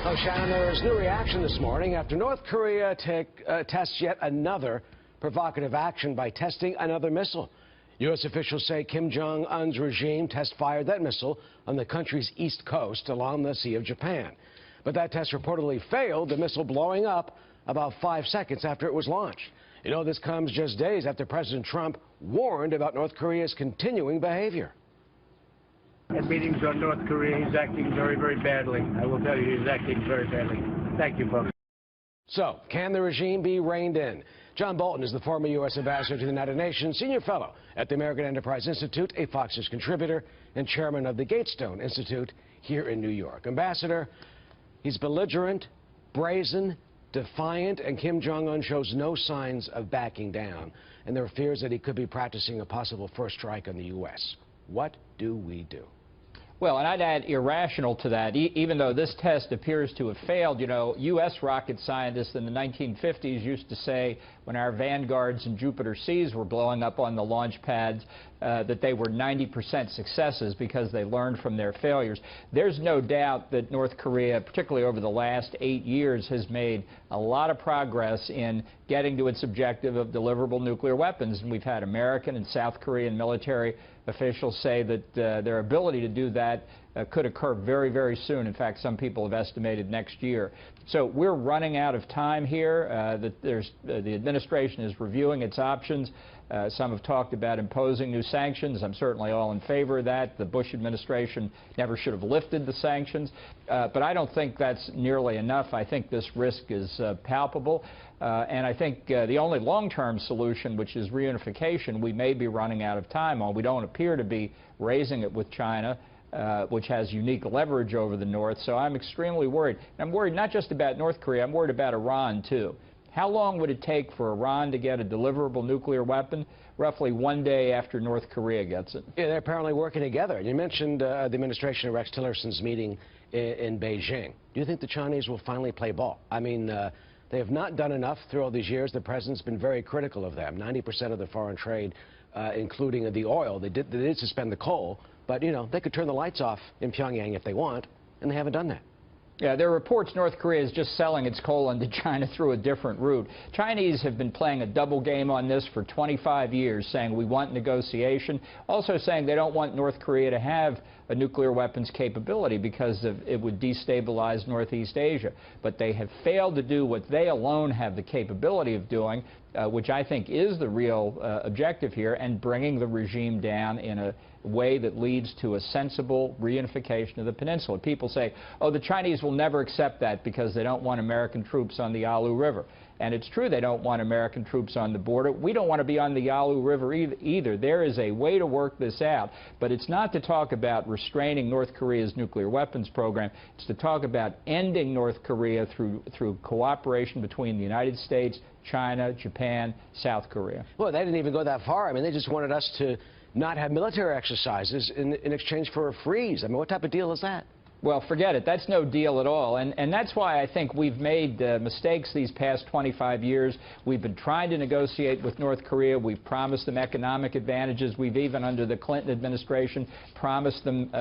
Oh, Shannon, there is new reaction this morning after North Korea tests yet another provocative action by testing another missile. U.S. officials say Kim Jong-un's regime test-fired that missile on the country's east coast along the Sea of Japan. But that test reportedly failed, the missile blowing up about 5 seconds after it was launched. You know, this comes just days after President Trump warned about North Korea's continuing behavior. At meetings on North Korea, he's acting very, very badly. I will tell you, he's acting very badly. Thank you, folks. So, can the regime be reined in? John Bolton is the former U.S. ambassador to the United Nations, senior fellow at the American Enterprise Institute, a Fox News contributor, and chairman of the Gatestone Institute here in New York. Ambassador, he's belligerent, brazen, defiant, and Kim Jong-un shows no signs of backing down. And there are fears that he could be practicing a possible first strike on the U.S. What do we do? Well, and I'd add irrational to that. Even though this test appears to have failed, you know, U.S. rocket scientists in the 1950s used to say when our Vanguards and Jupiter Cs were blowing up on the launch pads that they were 90% successes because they learned from their failures. There's no doubt that North Korea, particularly over the last 8 years, has made a lot of progress in getting to its objective of deliverable nuclear weapons. And we've had American and South Korean military officials say that their ability to do that could occur very, very soon. In fact, some people have estimated next year. So we're running out of time here. The administration is reviewing its options. Some have talked about imposing new sanctions. I'm certainly all in favor of that. The Bush administration never should have lifted the sanctions. But I don't think that's nearly enough. I think this risk is palpable. And I think the only long-term solution, which is reunification, we may be running out of time on. We don't appear to be raising it with China, which has unique leverage over the North. So I'm extremely worried. And I'm worried not just about North Korea, I'm worried about Iran, too. How long would it take for Iran to get a deliverable nuclear weapon? Roughly 1 day after North Korea gets it. Yeah, they're apparently working together. You mentioned the administration of Rex Tillerson's meeting in Beijing. Do you think the Chinese will finally play ball? I mean, they have not done enough through all these years. The president's been very critical of them. 90% of the foreign trade, including the oil, they did suspend the coal. But, you know, they could turn the lights off in Pyongyang if they want, and they haven't done that. Yeah, there are reports North Korea is just selling its coal into China through a different route. Chinese have been playing a double game on this for 25 years, saying we want negotiation, also saying they don't want North Korea to have a nuclear weapons capability because it would destabilize Northeast Asia. But they have failed to do what they alone have the capability of doing, which I think is the real objective here, and bringing the regime down in a way that leads to a sensible reunification of the peninsula. People say, oh, the Chinese will never accept that because they don't want American troops on the Yalu River. And it's true they don't want American troops on the border. We don't want to be on the Yalu River either. There is a way to work this out. But it's not to talk about restraining North Korea's nuclear weapons program. It's to talk about ending North Korea through cooperation between the United States, China, Japan, South Korea. Well, they didn't even go that far. I mean, they just wanted us to not have military exercises in exchange for a freeze. I mean, what type of deal is that? Well, forget it. That's no deal at all. And that's why I think we've made mistakes these past 25 years. We've been trying to negotiate with North Korea. We've promised them economic advantages. We've even, under the Clinton administration, promised them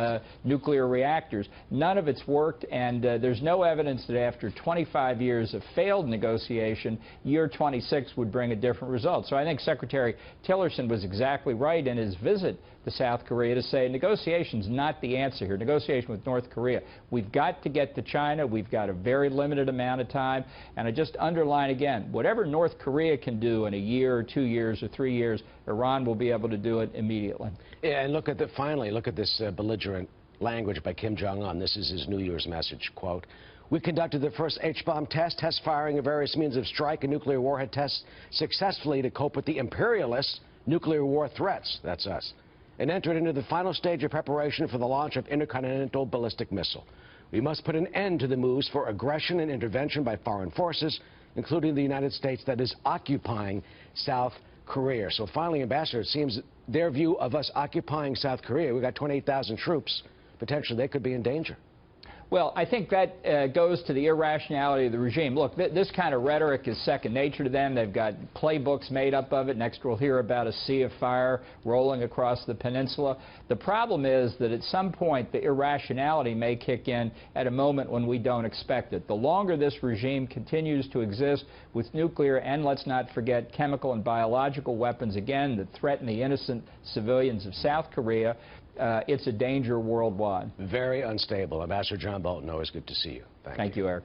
nuclear reactors. None of it's worked, and there's no evidence that after 25 years of failed negotiation, year 26 would bring a different result. So I think Secretary Tillerson was exactly right in his visit to South Korea to say negotiation's not the answer here. Negotiation with North Korea. We've got to get to China. We've got a very limited amount of time. And I just underline again, whatever North Korea can do in a year or 2 years or 3 years, Iran will be able to do it immediately. Yeah, and finally, look at this belligerent language by Kim Jong-un. This is his New Year's message, quote, "We conducted the first H-bomb test firing of various means of strike and nuclear warhead tests successfully to cope with the imperialist nuclear war threats," that's us, "and entered into the final stage of preparation for the launch of intercontinental ballistic missile. We must put an end to the moves for aggression and intervention by foreign forces, including the United States, that is occupying South Korea." So finally, Ambassador, it seems their view of us occupying South Korea, we've got 28,000 troops, potentially they could be in danger. Well, I think that goes to the irrationality of the regime. Look, this kind of rhetoric is second nature to them. They've got playbooks made up of it. Next we'll hear about a sea of fire rolling across the peninsula. The problem is that at some point the irrationality may kick in at a moment when we don't expect it. The longer this regime continues to exist with nuclear and, let's not forget, chemical and biological weapons, again, that threaten the innocent civilians of South Korea, it's a danger worldwide. Very unstable. Ambassador John Bolton, always good to see you. Thank you, Eric.